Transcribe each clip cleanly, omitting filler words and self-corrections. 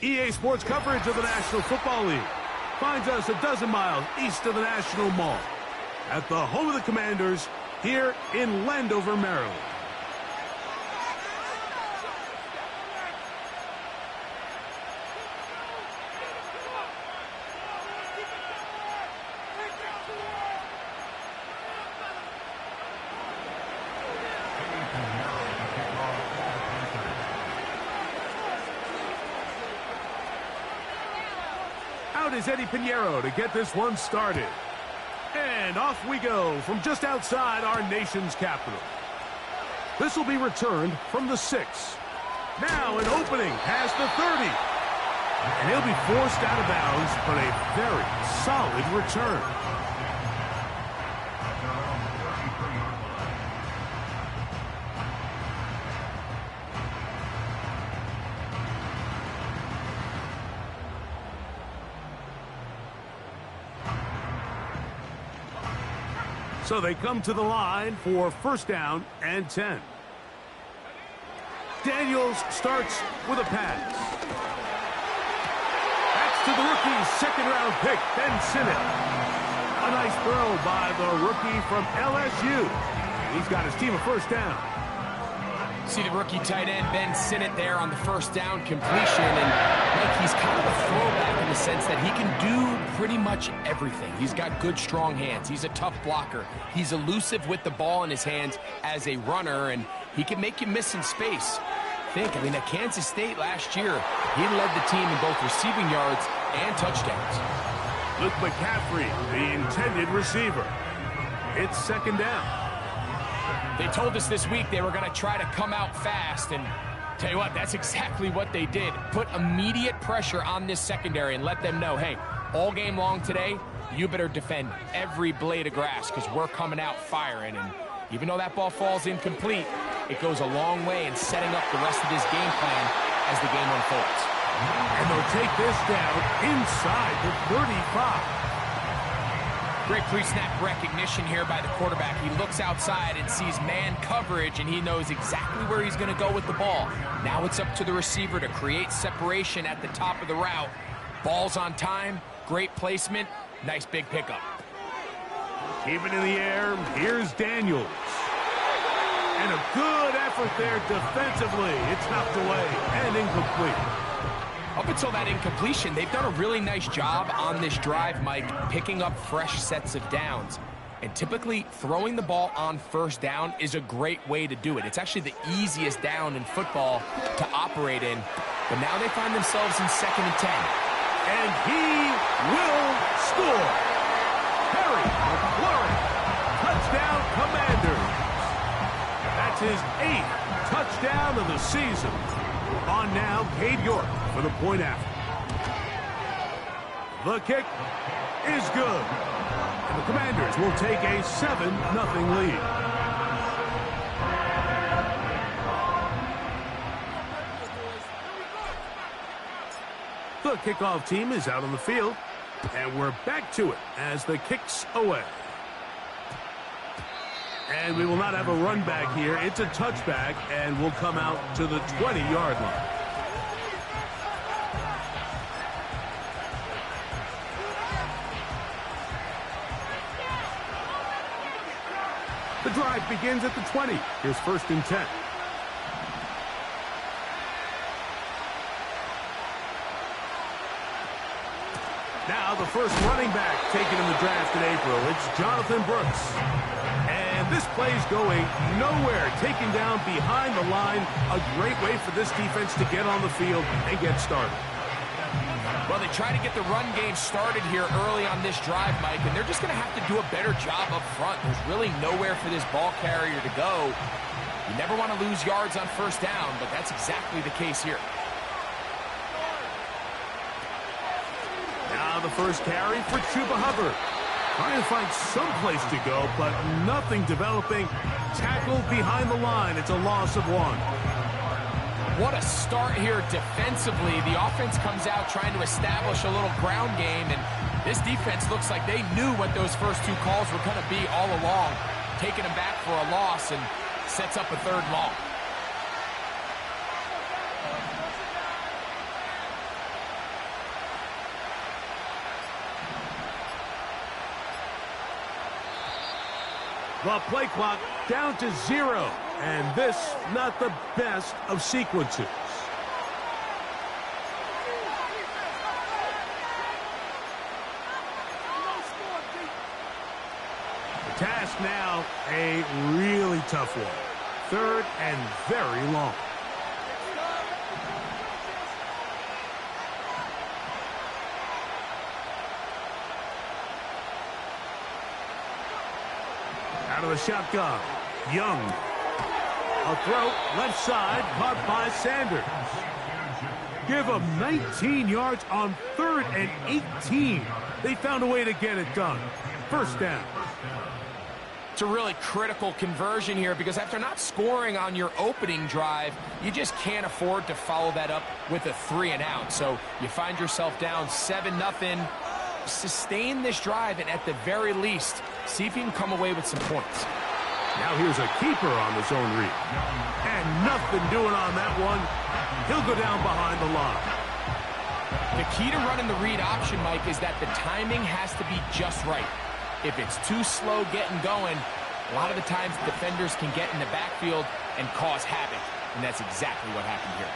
EA Sports coverage of the National Football League finds us a dozen miles east of the National Mall at the home of the Commanders here in Landover, Maryland. Out is Eddie Pinheiro to get this one started. And off we go from just outside our nation's capital. This will be returned from the 6. Now an opening past the 30. And he'll be forced out of bounds, but a very solid return. So they come to the line for first down and 10. Daniels starts with a pass. That's to the rookie's second-round pick, Ben Sinnott. A nice throw by the rookie from LSU. He's got his team a first down. See the rookie tight end, Ben Sinnott, there on the first down completion. And like, he's kind of a throwback in the sense that he can do pretty much everything. He's got good, strong hands. He's a tough blocker. He's elusive with the ball in his hands as a runner, and he can make you miss in space. I mean, at Kansas State last year, he led the team in both receiving yards and touchdowns. Luke McCaffrey, the intended receiver. It's second down. They told us this week they were going to try to come out fast, and tell you what, that's exactly what they did. Put immediate pressure on this secondary and let them know, hey, all game long today, you better defend every blade of grass because we're coming out firing. And even though that ball falls incomplete, it goes a long way in setting up the rest of this game plan as the game unfolds. And they'll take this down inside the 35. Great pre-snap recognition here by the quarterback. He looks outside and sees man coverage, and he knows exactly where he's going to go with the ball. Now it's up to the receiver to create separation at the top of the route. Ball's on time, great placement, nice big pickup. Keep it in the air, here's Daniels. And a good effort there defensively. It's knocked away and incomplete. Up until that incompletion, they've done a really nice job on this drive, Mike, picking up fresh sets of downs. And typically, throwing the ball on first down is a great way to do it. It's actually the easiest down in football to operate in. But now they find themselves in 2nd and 10. And he will score. Harry McLaurin, touchdown Commanders. That's his 8th touchdown of the season. On now, Cade York for the point after. The kick is good. And the Commanders will take a 7-0 lead. The kickoff team is out on the field. And we're back to it as the kick's away. And we will not have a run back here. It's a touchback, and we'll come out to the 20-yard line. The drive begins at the 20. Here's 1st and 10. Now the first running back taken in the draft in April. It's Jonathan Brooks. And this play's going nowhere. Taken down behind the line. A great way for this defense to get on the field and get started. Well, they try to get the run game started here early on this drive, Mike, and they're just going to have to do a better job up front. There's really nowhere for this ball carrier to go. You never want to lose yards on first down, but that's exactly the case here. Now the first carry for Chuba Hubbard. Trying to find some place to go, but nothing developing. Tackled behind the line. It's a loss of 1. What a start here defensively. The offense comes out trying to establish a little ground game, and this defense looks like they knew what those first 2 calls were going to be all along. Taking them back for a loss and sets up a 3rd and long. The play clock down to 0. And this, not the best of sequences. The task now, a really tough one. 3rd and very long. Out of the shotgun, Young. A throw, left side, caught by Sanders. Give them 19 yards on 3rd and 18. They found a way to get it done. 1st down. It's a really critical conversion here because after not scoring on your opening drive, you just can't afford to follow that up with a 3 and out. So you find yourself down 7-0. Sustain this drive and at the very least, see if you can come away with some points. Now here's a keeper on the zone read. And nothing doing on that one. He'll go down behind the line. The key to running the read option, Mike, is that the timing has to be just right. If it's too slow getting going, a lot of the times defenders can get in the backfield and cause havoc. And that's exactly what happened here.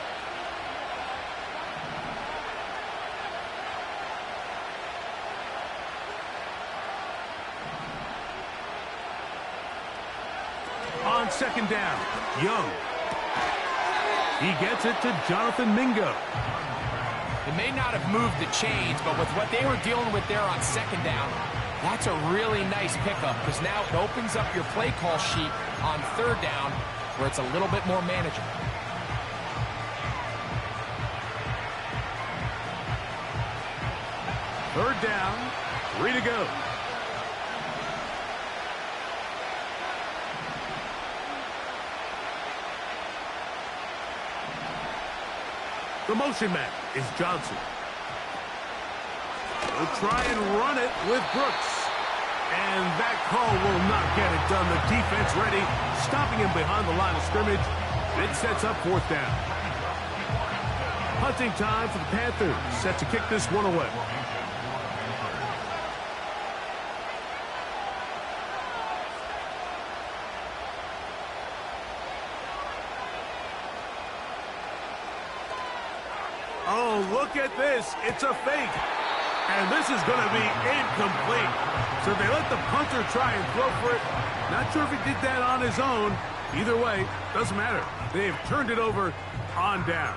On 2nd down, Young. He gets it to Jonathan Mingo. It may not have moved the chains, but with what they were dealing with there on 2nd down, that's a really nice pickup because now it opens up your play call sheet on 3rd down where it's a little bit more manageable. Third down, 3 to go. The motion man is Johnson. He'll try and run it with Brooks. And that call will not get it done. The defense ready, stopping him behind the line of scrimmage. It sets up 4th down. Punting time for the Panthers. Set to kick this one away. Oh, look at this. It's a fake. And this is going to be incomplete. So they let the punter try and throw for it. Not sure if he did that on his own. Either way, doesn't matter. They've turned it over on down.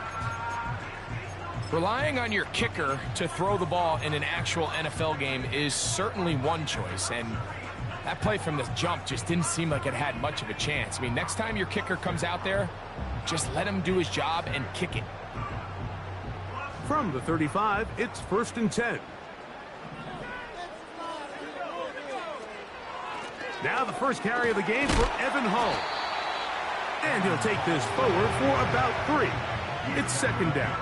Relying on your kicker to throw the ball in an actual NFL game is certainly one choice. And that play from the jump just didn't seem like it had much of a chance. I mean, next time your kicker comes out there, just let him do his job and kick it. From the 35, it's 1st and 10. Now the first carry of the game for Evan Hull. And he'll take this forward for about 3. It's 2nd down.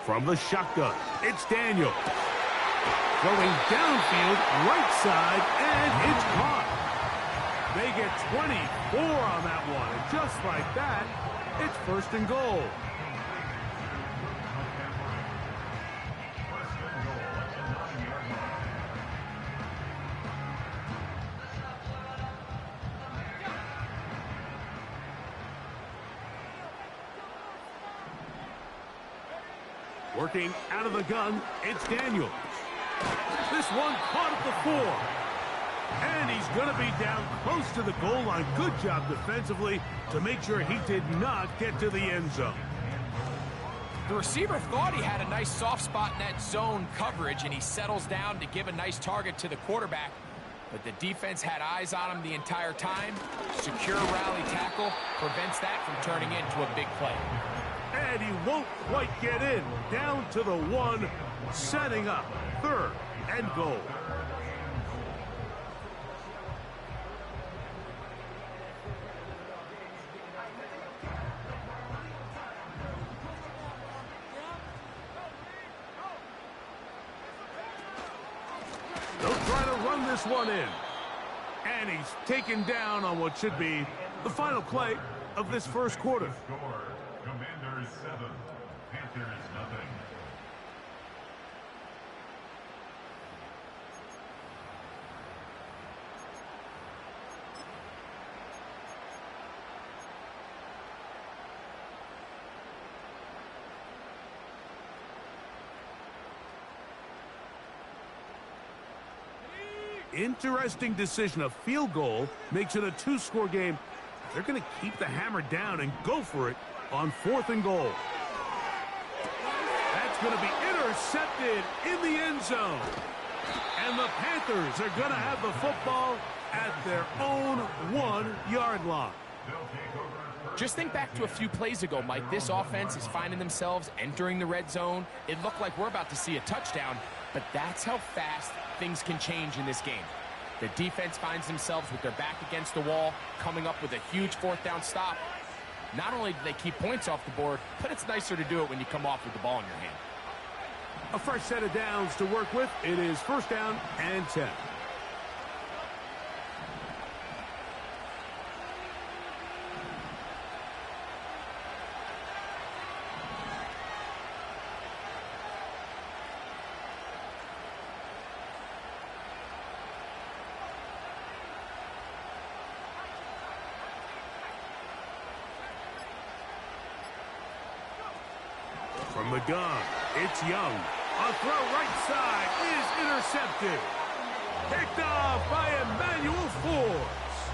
From the shotgun, it's Daniel. Throwing downfield, right side, and it's caught. They get 24 on that one. And just like that, it's 1st and goal. Working out of the gun, it's Daniels. This one caught at the 4. And he's going to be down close to the goal line. Good job defensively to make sure he did not get to the end zone. The receiver thought he had a nice soft spot in that zone coverage, and he settles down to give a nice target to the quarterback. But the defense had eyes on him the entire time. Secure rally tackle prevents that from turning into a big play. And he won't quite get in. Down to the 1, setting up 3rd and goal. They'll try to run this one in. And he's taken down on what should be the final play of this first quarter. 7, Panthers nothing. Interesting decision. A field goal makes it a 2-score game. They're going to keep the hammer down and go for it on 4th and goal. That's going to be intercepted in the end zone. And the Panthers are going to have the football at their own 1-yard line. Just think back to a few plays ago, Mike. This offense is finding themselves entering the red zone. It looked like we're about to see a touchdown, but that's how fast things can change in this game. The defense finds themselves with their back against the wall, coming up with a huge 4th down stop. Not only do they keep points off the board, but it's nicer to do it when you come off with the ball in your hand. A fresh set of downs to work with. It is 1st down and 10. From the gun, it's Young. A throw right side is intercepted. Picked off by Emmanuel Forbes.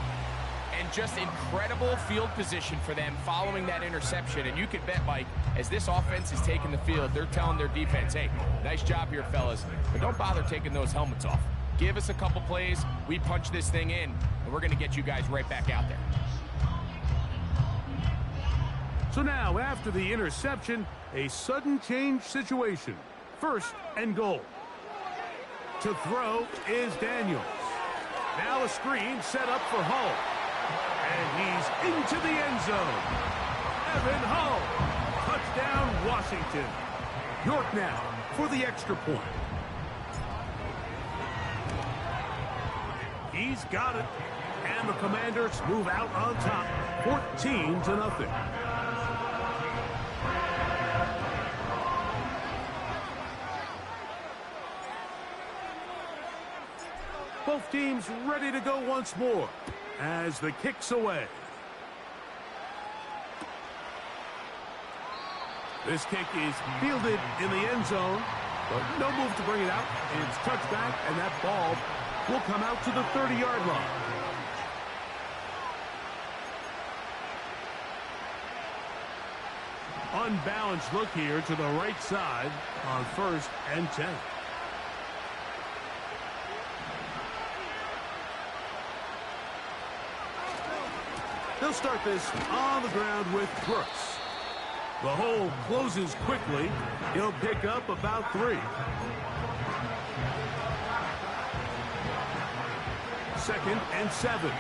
And just incredible field position for them following that interception. And you can bet, Mike, as this offense is taking the field, they're telling their defense, hey, nice job here, fellas, but don't bother taking those helmets off. Give us a couple plays, we punch this thing in, and we're going to get you guys right back out there. So now, after the interception, a sudden change situation. 1st and goal. To throw is Daniels. Now a screen set up for Hull. And he's into the end zone. Evan Hull. Touchdown, Washington. York now for the extra point. He's got it. And the Commanders move out on top, 14-0. Both teams ready to go once more as the kick's away. This kick is fielded in the end zone, but no move to bring it out. It's touched back, and that ball will come out to the 30-yard line. Unbalanced look here to the right side on 1st and 10. They'll start this on the ground with Brooks. The hole closes quickly. He'll pick up about 3. 2nd and 7.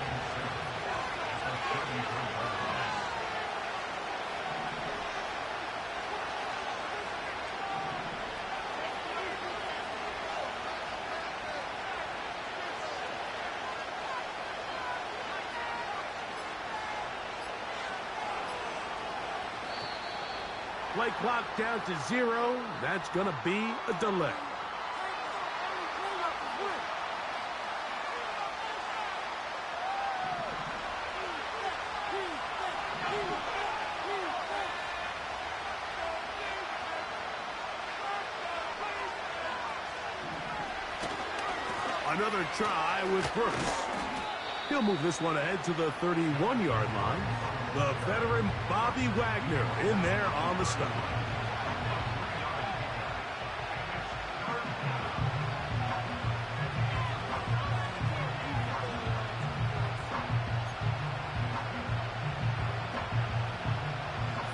Play clock down to 0. That's going to be a delay. Another try with Brooks. He'll move this one ahead to the 31-yard line. The veteran Bobby Wagner in there on the stop.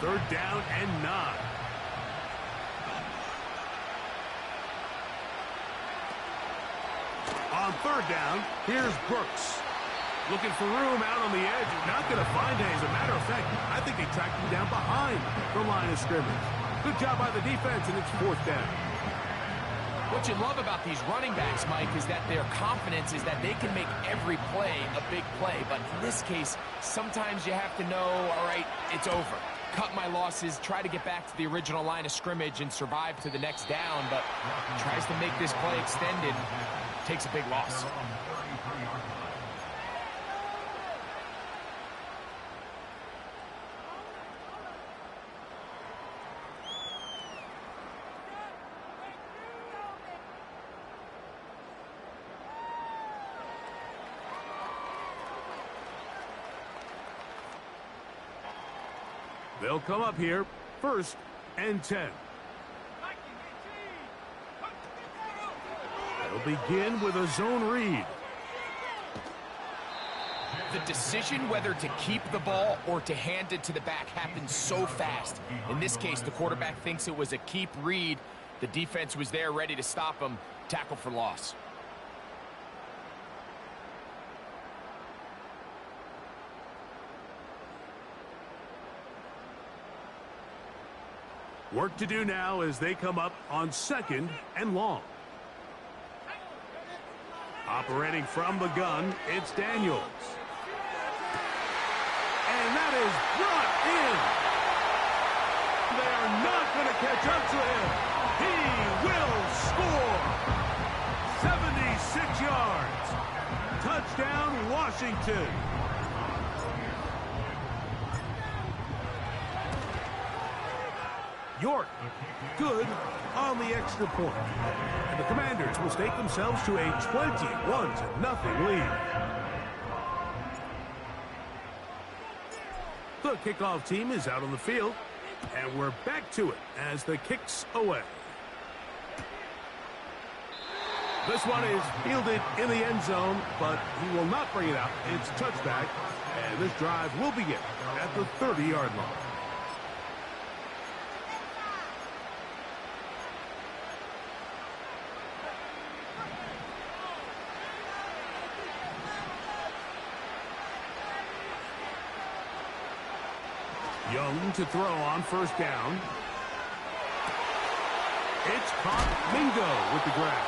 Third down and 9. On 3rd down, here's Brooks. Looking for room out on the edge. Not going to find it. As a matter of fact, I think they tracked him down behind the line of scrimmage. Good job by the defense, and it's 4th down. What you love about these running backs, Mike, is that their confidence is that they can make every play a big play. But in this case, sometimes you have to know, all right, it's over. cut my losses, try to get back to the original line of scrimmage and survive to the next down, but tries to make this play extended, takes a big loss. They'll come up here, 1st and 10. They'll begin with a zone read. The decision whether to keep the ball or to hand it to the back happens so fast. In this case, the quarterback thinks it was a keep read. The defense was there ready to stop him. Tackle for loss. Work to do now as they come up on 2nd and long. Operating from the gun, it's Daniels. And that is brought in. They are not going to catch up to him. He will score. 76 yards. Touchdown, Washington. York, good on the extra point. And the Commanders will stake themselves to a 21-0 lead. The kickoff team is out on the field, and we're back to it as the kick's away. This one is fielded in the end zone, but he will not bring it out. It's touchback, and this drive will begin at the 30-yard line. Young to throw on 1st down. It's caught. Mingo with the grab.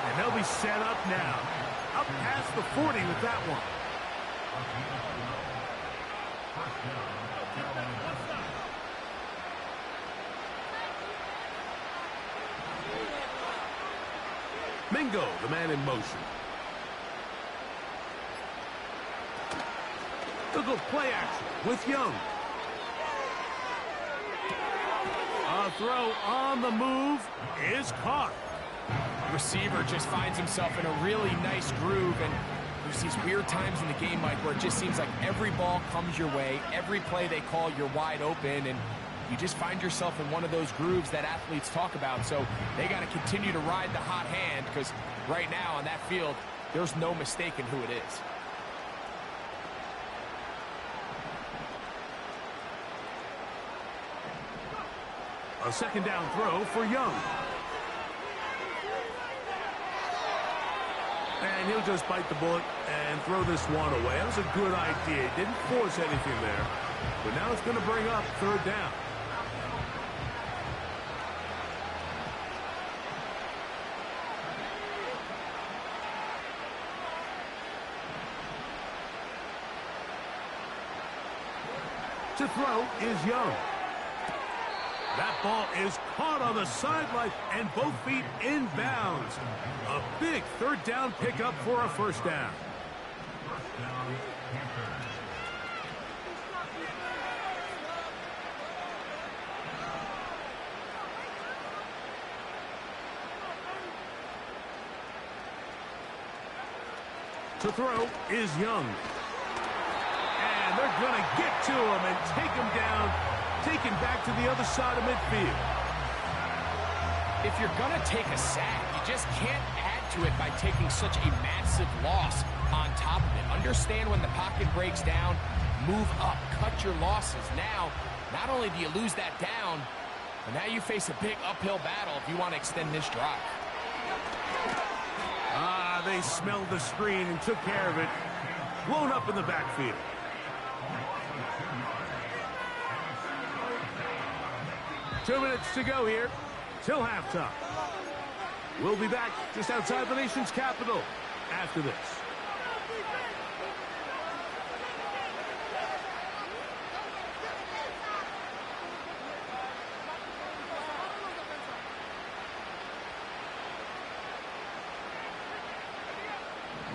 And they'll be set up now. Up past the 40 with that one. Mingo, the man in motion. They'll go play action with Young. A throw on the move is caught. Receiver just finds himself in a really nice groove, and there's these weird times in the game, Mike, where it just seems like every ball comes your way, every play they call, you're wide open, and you just find yourself in one of those grooves that athletes talk about. So they got to continue to ride the hot hand, because right now on that field, there's no mistaking who it is. A 2nd down throw for Young. And he'll just bite the bullet and throw this one away. That was a good idea. He didn't force anything there. But now it's going to bring up 3rd down. To throw is Young. That ball is caught on the sideline and both feet inbounds. A big 3rd down pickup for a 1st down. To throw is Young. And they're going to get to him and take him down. Taken back to the other side of midfield. If you're going to take a sack, you just can't add to it by taking such a massive loss on top of it. Understand when the pocket breaks down, move up, cut your losses. Now, not only do you lose that down, but now you face a big uphill battle if you want to extend this drive. They smelled the screen and took care of it. Blown up in the backfield. Two minutes to go here till halftime. We'll be back just outside the nation's capital after this.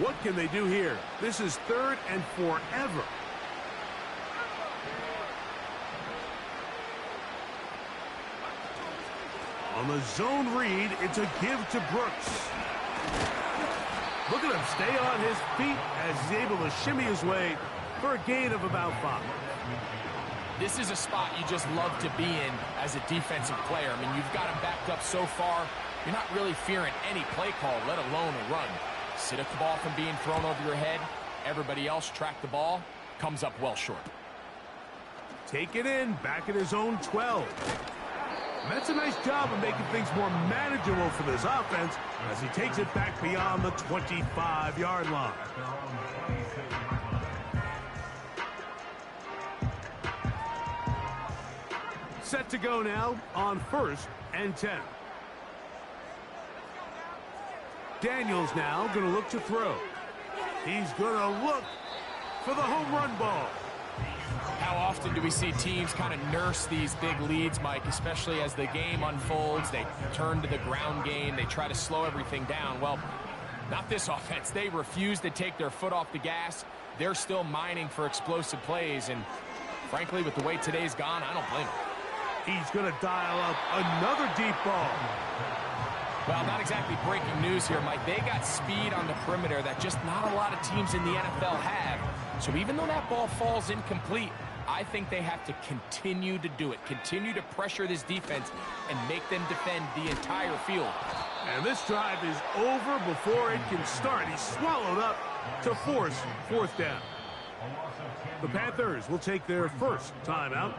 What can they do here? This is 3rd and forever. On the zone read, it's a give to Brooks. Look at him stay on his feet as he's able to shimmy his way for a gain of about 5. This is a spot you just love to be in as a defensive player. I mean, you've got him backed up so far, you're not really fearing any play call, let alone a run. Sit at the ball from being thrown over your head. Everybody else track the ball, comes up well short. Take it in, back at his own 12. And that's a nice job of making things more manageable for this offense as he takes it back beyond the 25-yard line. Set to go now on 1st and 10. Daniels now going to look to throw. He's going to look for the home run ball. How often do we see teams kind of nurse these big leads, Mike, especially as the game unfolds? They turn to the ground game. They try to slow everything down. Well, not this offense. They refuse to take their foot off the gas. They're still mining for explosive plays. And frankly, with the way today's gone, I don't blame them. He's going to dial up another deep ball. Well, not exactly breaking news here, Mike. They got speed on the perimeter that just not a lot of teams in the NFL have. So even though that ball falls incomplete, I think they have to continue to do it. Continue to pressure this defense and make them defend the entire field. And this drive is over before it can start. He's swallowed up to force 4th down. The Panthers will take their first timeout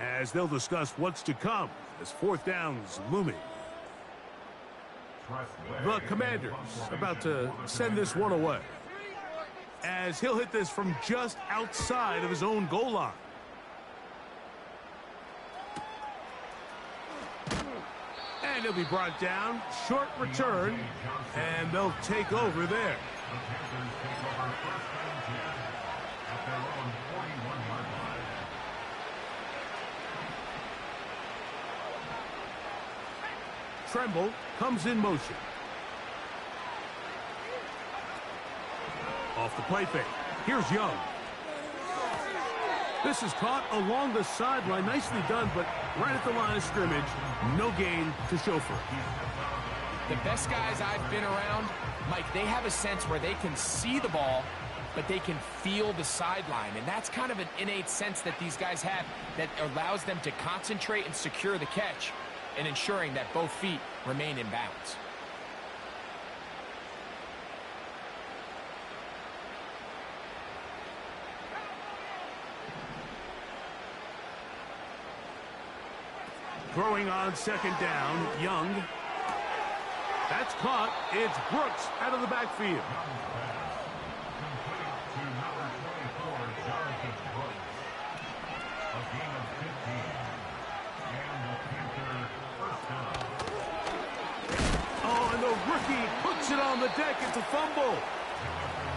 as they'll discuss what's to come as 4th down's looming. The Commanders about to send this one away as he'll hit this from just outside of his own goal line. And he'll be brought down. Short return, and they'll take over there. Tremble comes in motion. Off the play fake. Here's Young. This is caught along the sideline. Nicely done, but right at the line of scrimmage, no gain to show for it. The best guys I've been around, Mike, they have a sense where they can see the ball, but they can feel the sideline. And that's kind of an innate sense that these guys have that allows them to concentrate and secure the catch and ensuring that both feet remain in bounds. Throwing on 2nd down, Young. That's caught. It's Brooks out of the backfield. Rookie puts it on the deck. It's a fumble.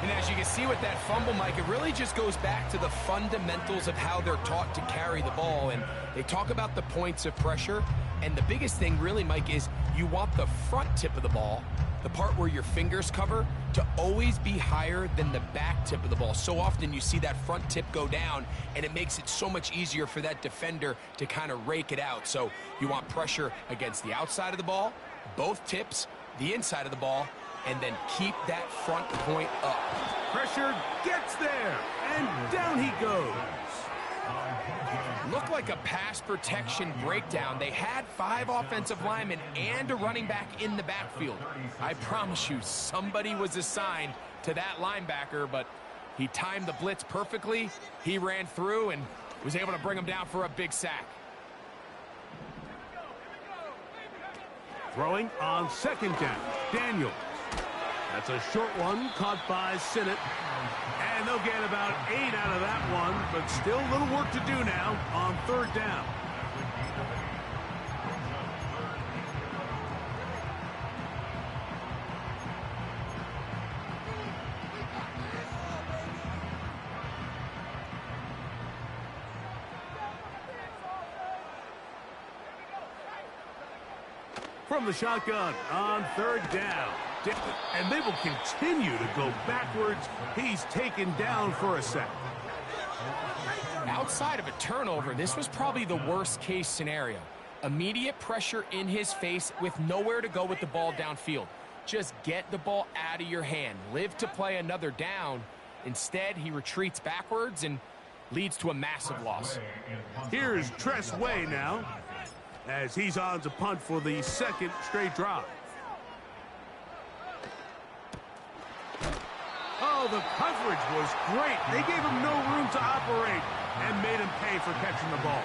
And as you can see with that fumble, Mike, it really just goes back to the fundamentals of how they're taught to carry the ball. And they talk about the points of pressure. And the biggest thing really, Mike, is you want the front tip of the ball, the part where your fingers cover, to always be higher than the back tip of the ball. So often you see that front tip go down, and it makes it so much easier for that defender to kind of rake it out. So you want pressure against the outside of the ball, both tips, the inside of the ball, and then keep that front point up. Pressure gets there, and down he goes. Looked like a pass protection breakdown. They had 5 offensive linemen and a running back in the backfield. I promise you, somebody was assigned to that linebacker, but he timed the blitz perfectly. He ran through and was able to bring him down for a big sack. Throwing on 2nd down, Daniels. That's a short one caught by Sinnott. And they'll get about 8 out of that one, but still a little work to do now on 3rd down. From the shotgun on 3rd down, And they will continue to go backwards. He's taken down for a sack. Outside of a turnover, this was probably the worst case scenario. Immediate pressure in his face with nowhere to go with the ball downfield. Just get the ball out of your hand. Live to play another down. Instead, he retreats backwards and leads to a massive loss. Here's Tress Way now, as he's on to punt for the second straight drive. Oh, the coverage was great. They gave him no room to operate and made him pay for catching the ball.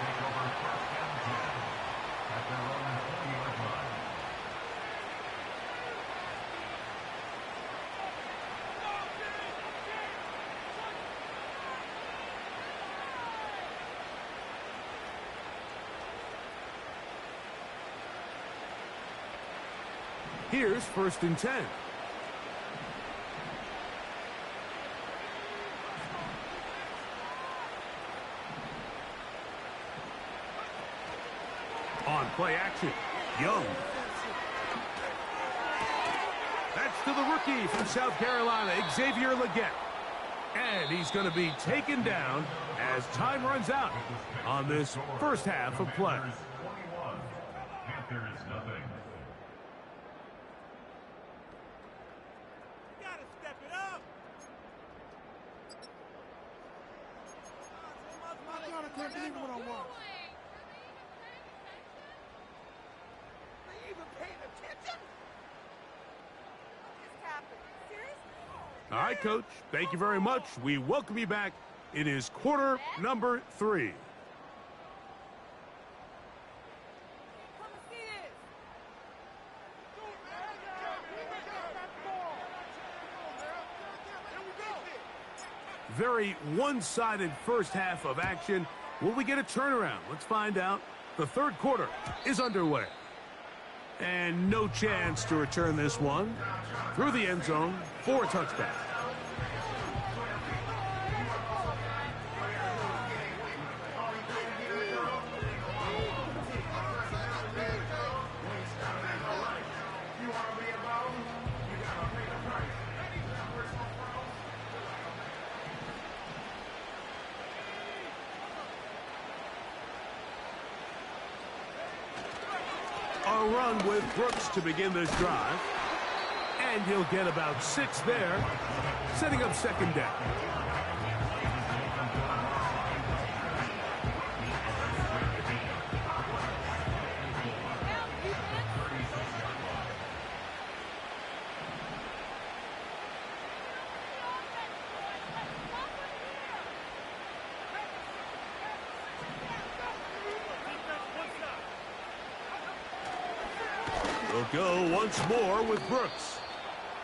Here's 1st and 10. On play action, Young. That's to the rookie from South Carolina, Xavier Legette. And he's going to be taken down as time runs out on this first half of play. Panthers nothing. Gotta step it up. I can't believe what I want. They even paying attention? What just happened? Seriously? All right, Coach, thank you very much. We welcome you back. It is quarter number 3. Come and see this. Very one-sided first half of action. Will we get a turnaround? Let's find out. The third quarter is underway. And no chance to return this one through the end zone for a touchdown. A run with Brooks to begin this drive. And he'll get about 6 there, setting up second down. We'll go once more with Brooks.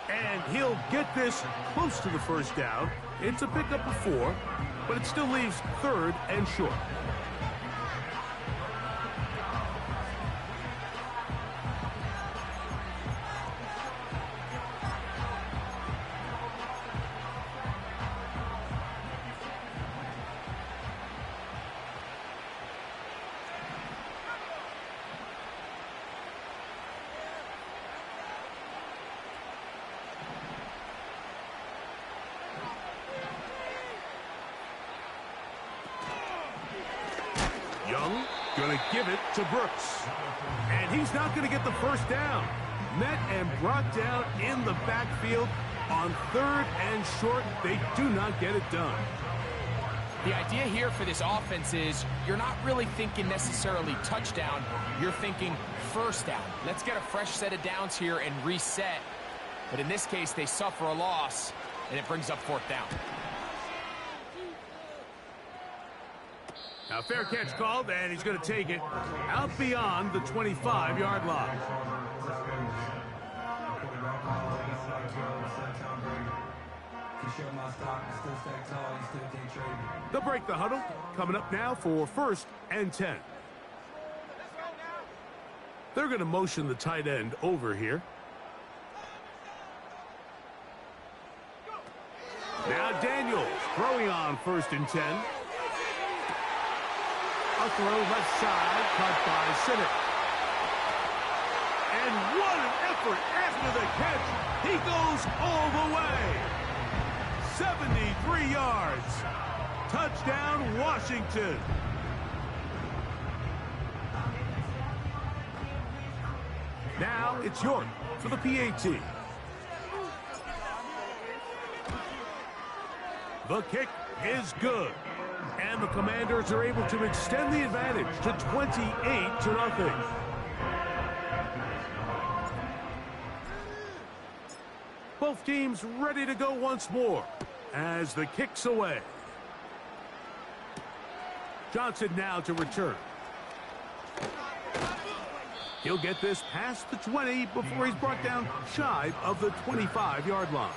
And he'll get this close to the first down. It's a pickup of 4, but it still leaves 3rd and short. Young going to give it to Brooks. And he's not going to get the first down. Met and brought down in the backfield on 3rd and short. They do not get it done. The idea here for this offense is you're not really thinking necessarily touchdown. You're thinking first down. Let's get a fresh set of downs here and reset. But in this case, they suffer a loss, and it brings up 4th down. Now, fair catch called, and he's going to take it out beyond the 25-yard line. They'll break the huddle. Coming up now for 1st and 10. They're going to motion the tight end over here. Now Daniels throwing on 1st and 10. A throw left side, caught by Sinnott. And what an effort after the catch. He goes all the way. 73 yards. Touchdown, Washington. Now it's York for the PAT. The kick is good. And the Commanders are able to extend the advantage to 28-0. Both teams ready to go once more as the kick's away. Johnson now to return. He'll get this past the 20 before he's brought down shy of the 25-yard line.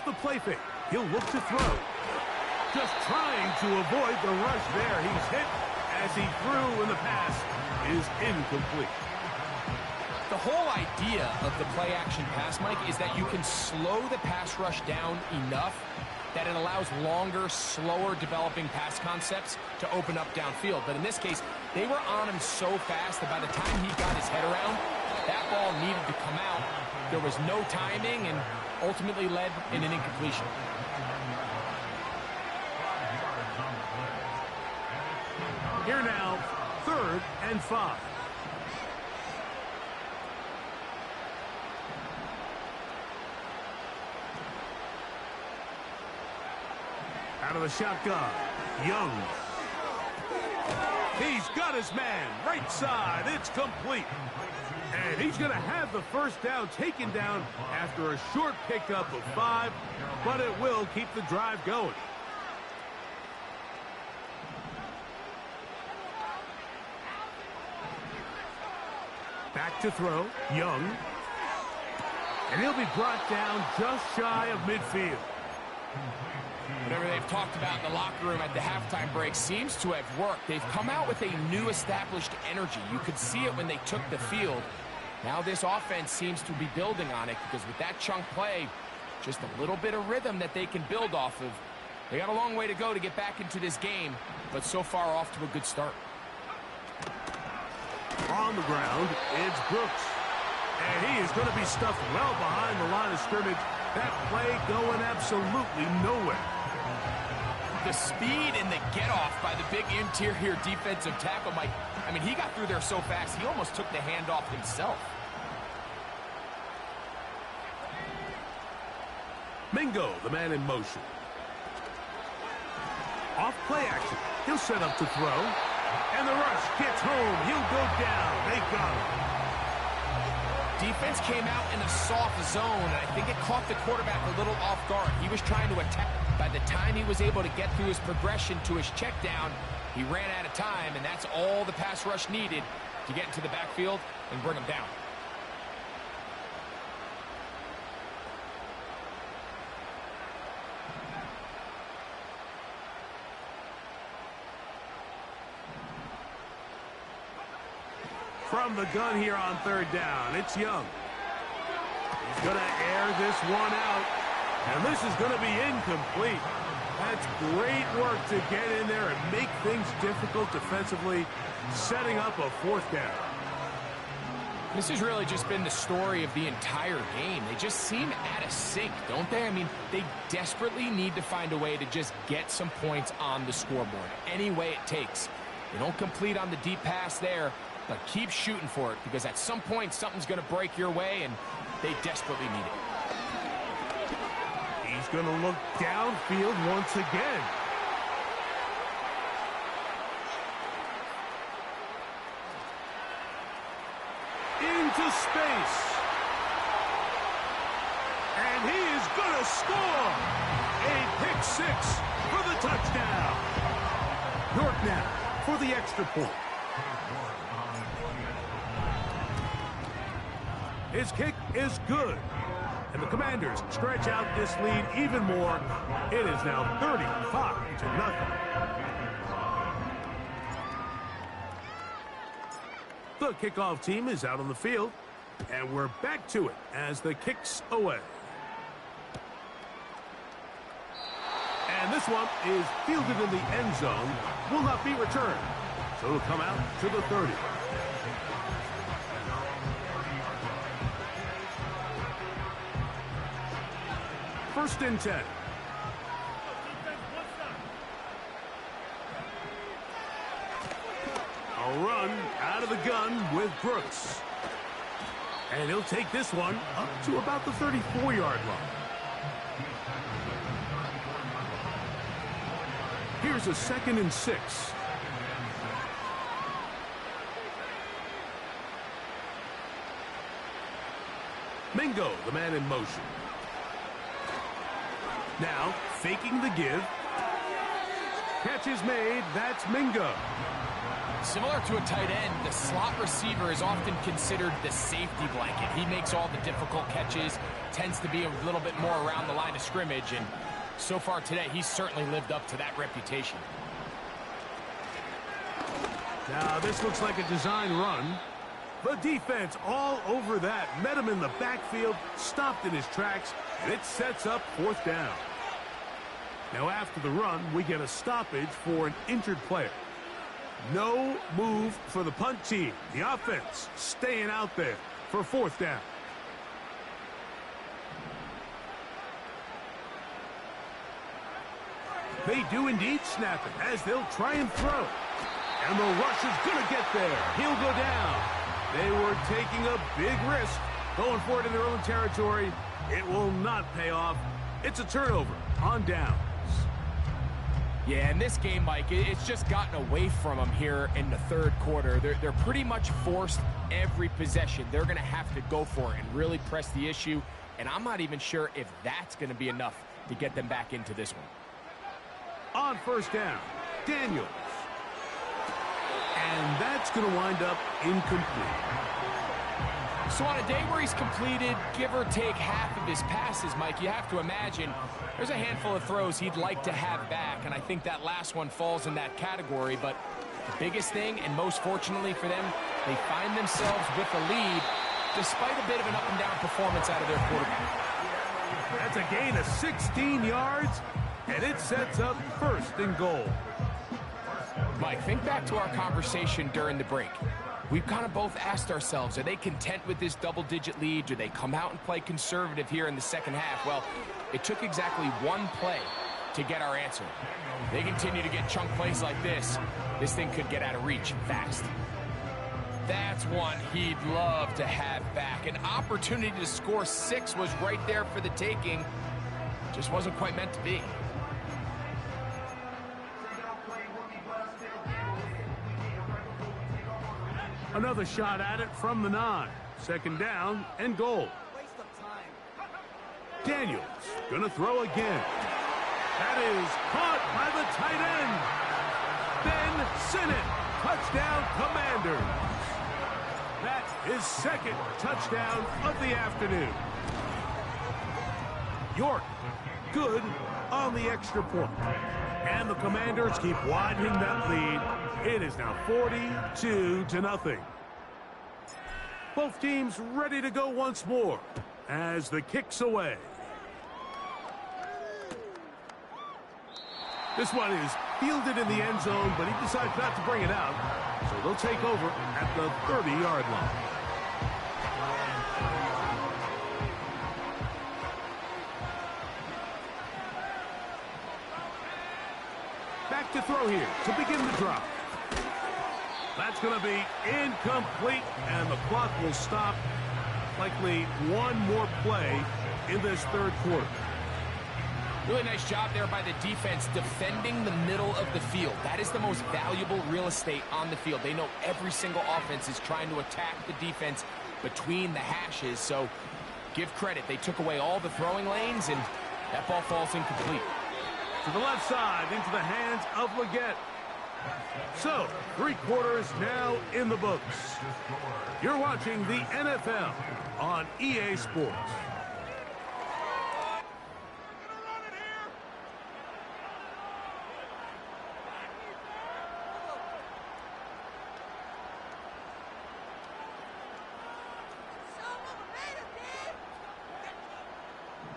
The play fake. He'll look to throw. Just trying to avoid the rush there. He's hit as he threw, and the pass is incomplete. The whole idea of the play-action pass, Mike, is that you can slow the pass rush down enough that it allows longer, slower developing pass concepts to open up downfield. But in this case, they were on him so fast that by the time he got his head around, that ball needed to come out. There was no timing and ultimately led in an incompletion. Here now, 3rd and 5. Out of the shotgun, Young. He's got his man, right side, it's complete. And he's going to have the first down taken down after a short pickup of 5, but it will keep the drive going. Back to throw, Young. And he'll be brought down just shy of midfield. Whatever they've talked about in the locker room at the halftime break seems to have worked. They've come out with a new established energy. You could see it when they took the field. Now this offense seems to be building on it because with that chunk play, just a little bit of rhythm that they can build off of. They got a long way to go to get back into this game, but so far off to a good start. On the ground, it's Brooks. And he is going to be stuffed well behind the line of scrimmage. That play going absolutely nowhere. The speed and the get-off by the big interior defensive tackle, Mike. I mean, he got through there so fast, he almost took the handoff himself. Mingo, the man in motion. Off play action. He'll set up to throw. And the rush gets home. He'll go down. They got him. Defense came out in a soft zone, and I think it caught the quarterback a little off guard. He was trying to attack. By the time he was able to get through his progression to his check down, he ran out of time, and that's all the pass rush needed to get into the backfield and bring him down. From the gun here on 3rd down, it's Young. He's going to air this one out, and this is going to be incomplete. That's great work to get in there and make things difficult defensively, setting up a 4th down. This has really just been the story of the entire game. They just seem out of sync, don't they? I mean, they desperately need to find a way to just get some points on the scoreboard, any way it takes. They don't complete on the deep pass there, but keep shooting for it, because at some point something's going to break your way, and they desperately need it. He's going to look downfield once again. Into space. And he is going to score. A pick 6 for the touchdown. York now for the extra point. His kick is good. And the Commanders stretch out this lead even more. It is now 35-0. The kickoff team is out on the field, and we're back to it as the kick's away. And this one is fielded in the end zone, will not be returned. So it'll come out to the 30. First and 10. A run out of the gun with Brooks. And he'll take this one up to about the 34-yard line. Here's a 2nd and 6. Mingo, the man in motion. Now, faking the give. Catch is made. That's Mingo. Similar to a tight end, the slot receiver is often considered the safety blanket. He makes all the difficult catches, tends to be a little bit more around the line of scrimmage, and so far today, he's certainly lived up to that reputation. Now, this looks like a design run. The defense all over that. Met him in the backfield, stopped in his tracks, and it sets up 4th down. Now, after the run, we get a stoppage for an injured player. No move for the punt team. The offense staying out there for 4th down. They do indeed snap it as they'll try and throw. And the rush is going to get there. He'll go down. They were taking a big risk going for it in their own territory. It will not pay off. It's a turnover on downs. Yeah, in this game, Mike, it's just gotten away from them here in the 3rd quarter. They're pretty much forced every possession. They're going to have to go for it and really press the issue. And I'm not even sure if that's going to be enough to get them back into this one. On 1st down, Daniels. And that's going to wind up incomplete. So on a day where he's completed, give or take half of his passes, Mike, you have to imagine there's a handful of throws he'd like to have back, and I think that last one falls in that category. But the biggest thing, and most fortunately for them, they find themselves with a lead despite a bit of an up-and-down performance out of their quarterback. That's a gain of 16 yards, and it sets up 1st and goal. Mike, think back to our conversation during the break. We've kind of both asked ourselves, are they content with this double-digit lead? Do they come out and play conservative here in the 2nd half? Well, it took exactly one play to get our answer. They continue to get chunk plays like this. This thing could get out of reach fast. That's one he'd love to have back. An opportunity to score 6 was right there for the taking. Just wasn't quite meant to be. Another shot at it from the 9. 2nd down and goal. Daniels gonna throw again. That is caught by the tight end. Ben Sinnott. Touchdown, Commanders. That is 2nd touchdown of the afternoon. York, good on the extra point. And the Commanders keep widening that lead. It is now 42-0. Both teams ready to go once more as the kick's away. This one is fielded in the end zone, but he decides not to bring it out. So they'll take over at the 30-yard line. Back to throw here to begin the drop. That's going to be incomplete, and the clock will stop. Likely one more play in this 3rd quarter. Really nice job there by the defense defending the middle of the field. That is the most valuable real estate on the field. They know every single offense is trying to attack the defense between the hashes, so give credit. They took away all the throwing lanes, and that ball falls incomplete. To the left side, into the hands of Leggett. So, 3 quarters now in the books. You're watching the NFL on EA Sports.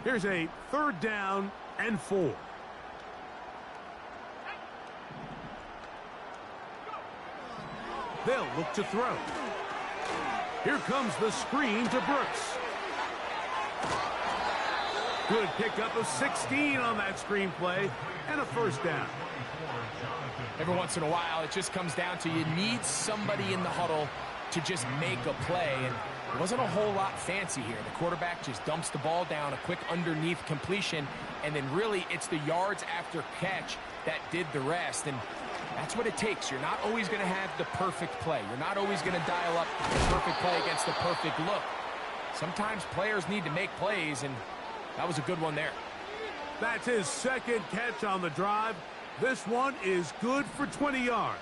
Here's a 3rd down and 4. They'll look to throw. Here comes the screen to Brooks. Good pickup of 16 on that screen play and a 1st down. Every once in a while, it just comes down to you need somebody in the huddle to just make a play. And it wasn't a whole lot fancy here. The quarterback just dumps the ball down, a quick underneath completion, and then really it's the yards after catch that did the rest. And that's what it takes. You're not always going to have the perfect play. You're not always going to dial up the perfect play against the perfect look. Sometimes players need to make plays, and that was a good one there. That's his 2nd catch on the drive. This one is good for 20 yards.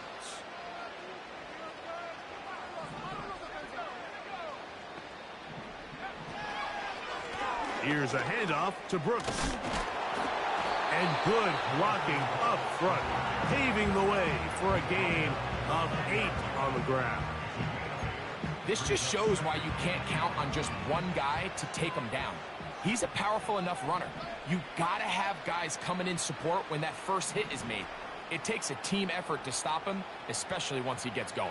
Here's a handoff to Brooks. And good blocking up front, paving the way for a gain of 8 on the ground. This just shows why you can't count on just one guy to take him down. He's a powerful enough runner. You gotta have guys coming in support when that first hit is made. It takes a team effort to stop him, especially once he gets going.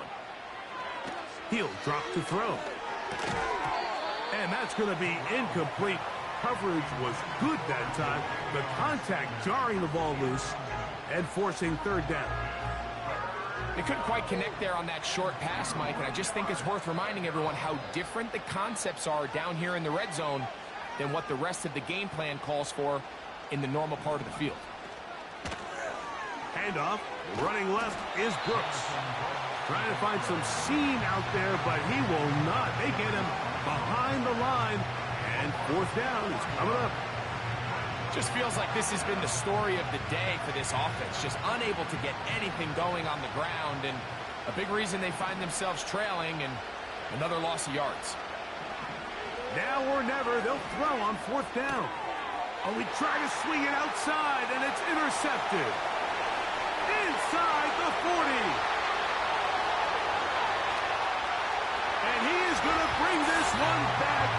He'll drop to throw. And that's going to be incomplete. Coverage was good that time. The contact jarring the ball loose and forcing 3rd down. They couldn't quite connect there on that short pass, Mike, and I just think it's worth reminding everyone how different the concepts are down here in the red zone than what the rest of the game plan calls for in the normal part of the field. Handoff, running left is Brooks. Trying to find some seam out there, but he will not. They get him behind the line, and 4th down is coming up. Just feels like this has been the story of the day for this offense. Just unable to get anything going on the ground, and a big reason they find themselves trailing, and another loss of yards. Now or never, they'll throw on 4th down. Oh, we try to swing it outside, and it's intercepted. Inside the 40. And he is going to bring this one back.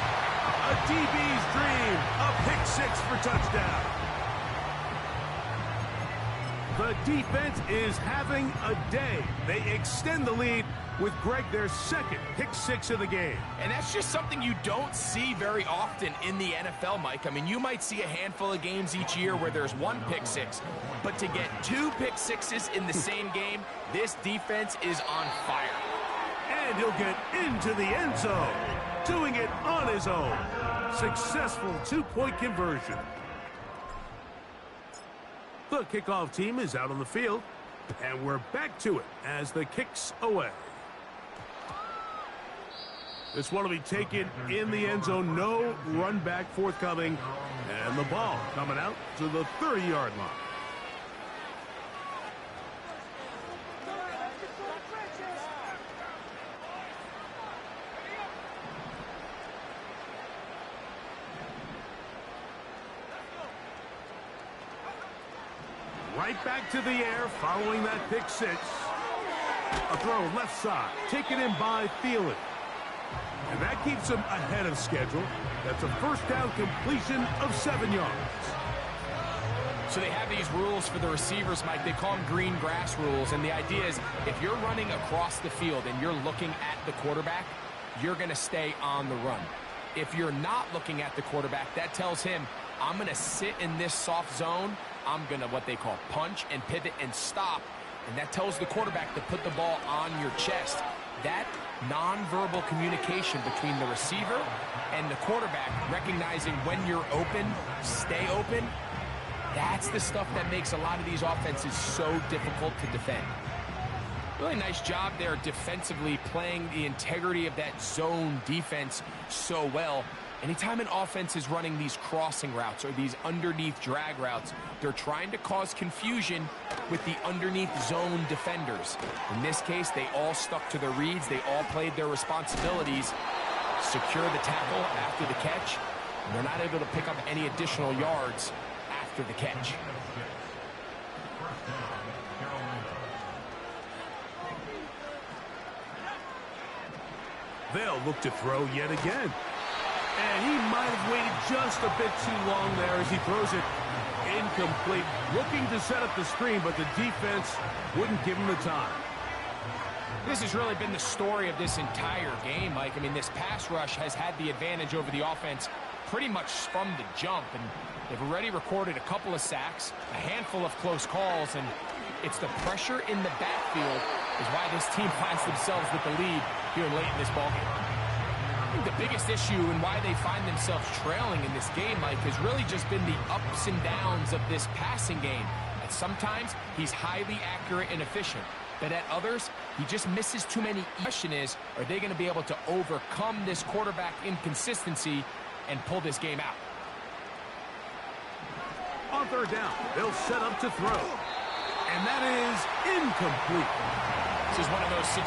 A DB's dream. A pick 6 for touchdown. The defense is having a day. They extend the lead with Greg their 2nd pick 6 of the game. And that's just something you don't see very often in the NFL, Mike. I mean, you might see a handful of games each year where there's 1 pick 6, but to get 2 pick 6s in the same game, this defense is on fire. And he'll get into the end zone, doing it on his own. Successful 2-point conversion. The kickoff team is out on the field, and we're back to it as the kick's away. This one will be taken in the end zone. No run back forthcoming. And the ball coming out to the 30-yard line. Right back to the air following that pick 6. A throw left side, taken in by Thielen. And that keeps him ahead of schedule. That's a 1st down completion of 7 yards. So they have these rules for the receivers, Mike. They call them green grass rules. And the idea is if you're running across the field and you're looking at the quarterback, you're going to stay on the run. If you're not looking at the quarterback, that tells him, I'm going to sit in this soft zone. I'm going to what they call punch and pivot and stop. And that tells the quarterback to put the ball on your chest. That nonverbal communication between the receiver and the quarterback, recognizing when you're open, stay open, that's the stuff that makes a lot of these offenses so difficult to defend. Really nice job there defensively, playing the integrity of that zone defense so well. Anytime an offense is running these crossing routes or these underneath drag routes, they're trying to cause confusion with the underneath zone defenders. In this case, they all stuck to their reads. They all played their responsibilities. Secure the tackle after the catch. And they're not able to pick up any additional yards after the catch. They'll look to throw yet again. And he might have waited just a bit too long there as he throws it incomplete. Looking to set up the screen, but the defense wouldn't give him the time. This has really been the story of this entire game, Mike. I mean, this pass rush has had the advantage over the offense pretty much from the jump, and they've already recorded a couple of sacks, a handful of close calls, and it's the pressure in the backfield is why this team finds themselves with the lead here late in this ballgame. I think the biggest issue and why they find themselves trailing in this game, Mike, has really just been the ups and downs of this passing game. And sometimes he's highly accurate and efficient, but at others, he just misses too many. The question is, are they going to be able to overcome this quarterback inconsistency and pull this game out? On third down, they'll set up to throw. And that is incomplete. This is one of those situations